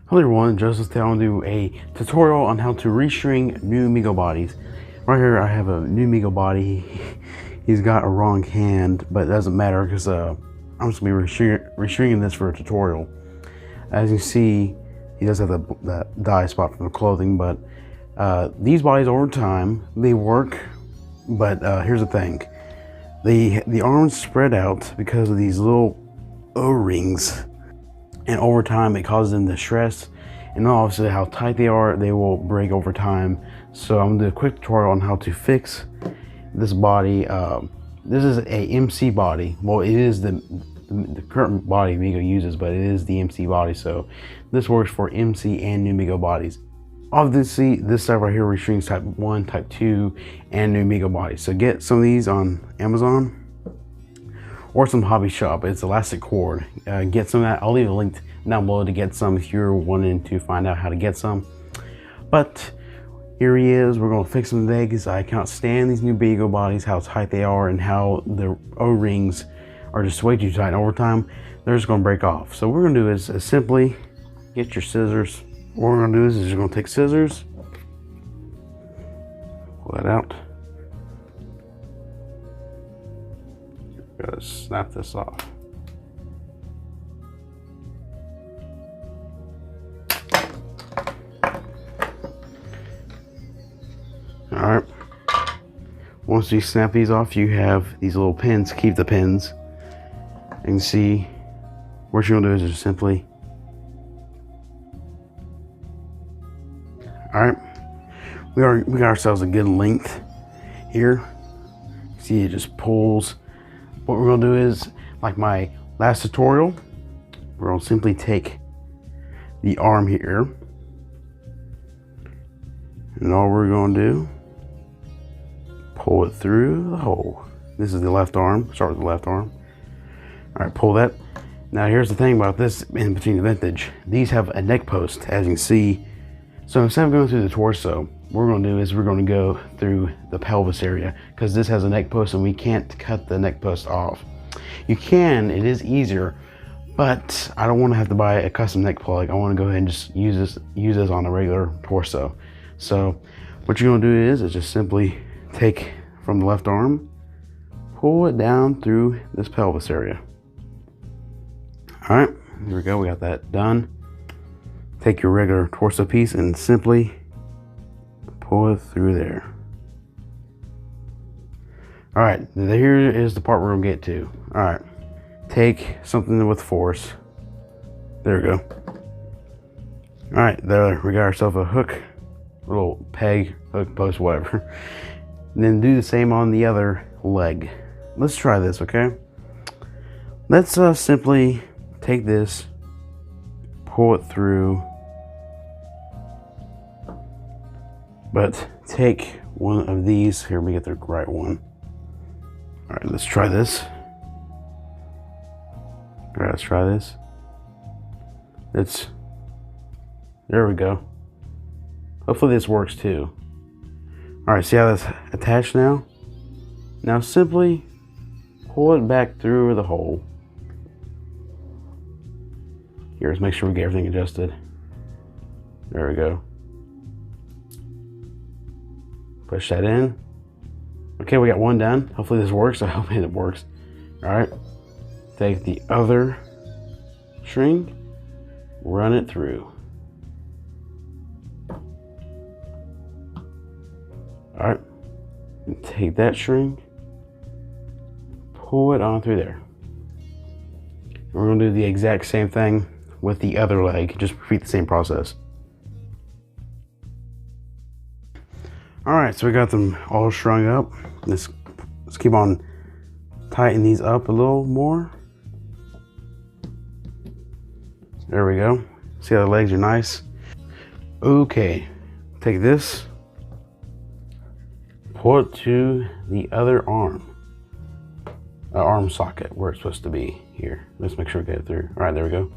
Hello everyone, Joseph today. I'm going to do a tutorial on how to restring new Mego bodies. Right here I have a new Mego body. He's got a wrong hand, but it doesn't matter because I'm just going to be restringing this for a tutorial. As you see, he does have that dye spot from the clothing, but these bodies over time, they work, but here's the thing. The arms spread out because of these little O-rings. And over time, it causes them to stress, and obviously how tight they are, they will break over time. So I'm gonna do a quick tutorial on how to fix this body. This is a emce body. Well, it is the current body Mego uses, but it is the emce body. So this works for emce and new Mego bodies. Obviously, this stuff right here restrings type 1, type 2, and new Mego bodies. So get some of these on Amazon or some hobby shop. It's elastic cord. Get some of that. I'll leave a link down below to get some if you're wanting to find out how to get some. But here he is. We're going to fix him today because I cannot stand these new Mego bodies, how tight they are and how the O-rings are just way too tight. And over time, they're just going to break off. So what we're going to do is simply get your scissors. What we're going to do is you're going to take scissors, pull that out. Gotta snap this off. Alright. Once you snap these off, you have these little pins. Keep the pins. You can see what you're gonna do is just simply. Alright. We got ourselves a good length here. See, it just pulls. What we're going to do is, like my last tutorial, we're going to simply take the arm here, and all we're going to do, pull it through the hole. This is the left arm. Start with the left arm. All right, pull that. Now here's the thing about this in between the vintage. These have a neck post, as you can see. So instead of going through the torso, what we're going to do is we're going to go through the pelvis area because this has a neck post and we can't cut the neck post off. You can, it is easier, but I don't want to have to buy a custom neck plug. I want to go ahead and just use this on a regular torso. So what you're going to do is just simply take from the left arm, pull it down through this pelvis area. All right, here we go. We got that done. Take your regular torso piece and simply pull it through there. All right, here is the part we're gonna get to. All right, take something with force. There we go. All right, there we got ourselves a hook, little peg, hook, post, whatever. And then do the same on the other leg. Let's try this, okay? Let's simply take this, pull it through, but take one of these. Here, let me get the right one. All right, let's try this. All right, let's try this. There we go. Hopefully this works too. All right, see how that's attached now? Now simply pull it back through the hole. Here, let's make sure we get everything adjusted. There we go. Push that in. Okay, we got one done. Hopefully this works. I hope it works. All right. Take the other string, run it through. All right. And take that string, pull it on through there. And we're going to do the exact same thing with the other leg. Just repeat the same process. All right, so we got them all strung up. Let's keep on tightening these up a little more. There we go. See how the legs are nice? Okay, take this, pull it to the other arm. Arm socket where it's supposed to be here. Let's make sure we get it through. All right, there we go.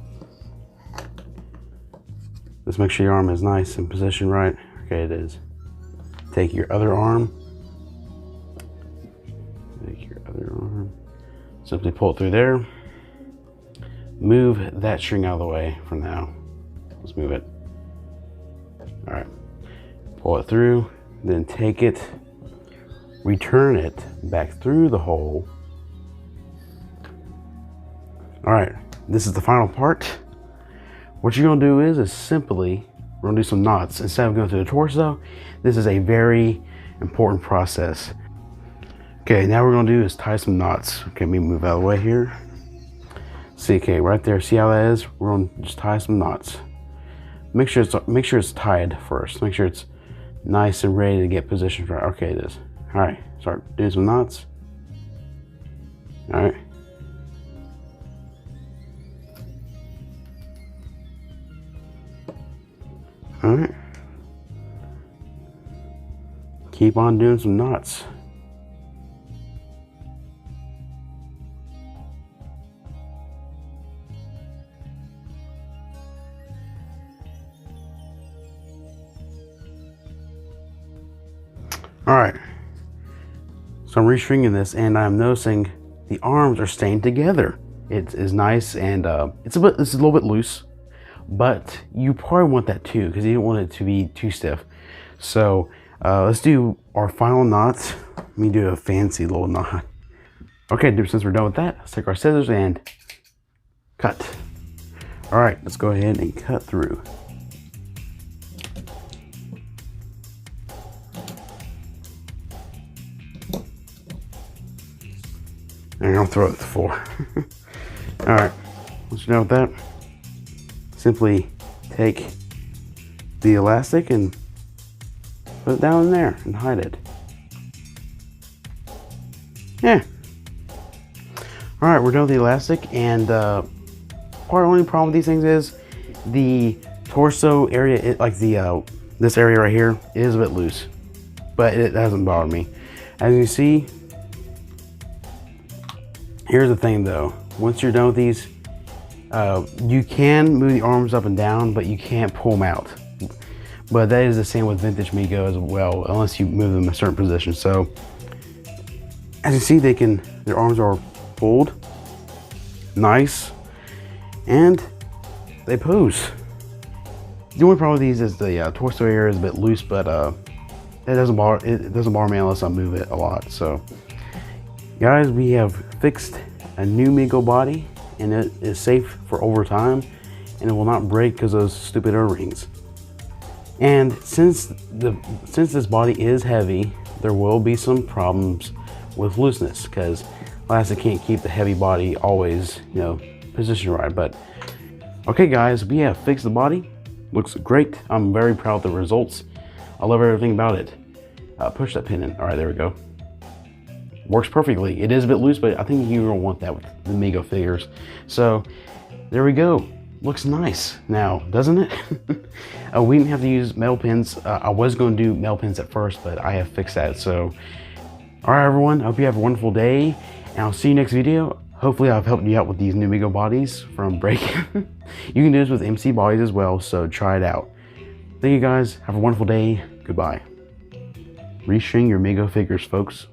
Let's make sure your arm is nice and positioned right. Okay, it is. Take your other arm. Simply pull it through there. Move that string out of the way for now. Let's move it. All right, pull it through, then take it, return it back through the hole. All right, this is the final part. What you're gonna do is simply, we're gonna do some knots. Instead of going to the torso, this is a very important process. Okay, now we're gonna do is tie some knots. Okay, let me move out of the way here. See, okay, right there, see how that is? We're gonna just tie some knots. Make sure it's tied first. Make sure it's nice and ready to get positioned right. Okay, it is. All right, start doing some knots. All right. All right. Keep on doing some knots. All right. So I'm restringing this, and I'm noticing the arms are staying together. It is nice, and it's a little bit loose. But you probably want that too, because you don't want it to be too stiff. So let's do our final knot. Let me do a fancy little knot. Okay, since we're done with that, let's take our scissors and cut. All right, let's go ahead and cut through. And I'll throw it to the floor. All right, once you're done with that, simply take the elastic and put it down in there and hide it. Yeah. All right, we're done with the elastic, and only problem with these things is the torso area, like the this area right here, is a bit loose, but it doesn't bother me. As you see, here's the thing though. Once you're done with these, you can move the arms up and down, but you can't pull them out. But that is the same with vintage Mego as well, unless you move them in a certain position. So as you see, their arms are pulled, nice, and they pose. The only problem with these is the torso area is a bit loose, but it doesn't bother me unless I move it a lot. So guys, we have fixed a new Mego body, and it is safe for over time, and it will not break because of those stupid O-rings. And since this body is heavy, there will be some problems with looseness, because elastic can't keep the heavy body always, positioned right. But okay guys, we have fixed the body. Looks great. I'm very proud of the results. I love everything about it. Push that pin in. All right, there we go. Works perfectly. It is a bit loose, but I think you're gonna want that with the Mego figures. So there we go. Looks nice now, doesn't it? We didn't have to use metal pins. I was going to do metal pins at first, but I have fixed that. So all right, everyone, I hope you have a wonderful day, and I'll see you next video. Hopefully I've helped you out with these new Mego bodies from breaking. You can do this with MC bodies as well, so try it out. Thank you guys. Have a wonderful day. Goodbye. Restring your Mego figures, folks.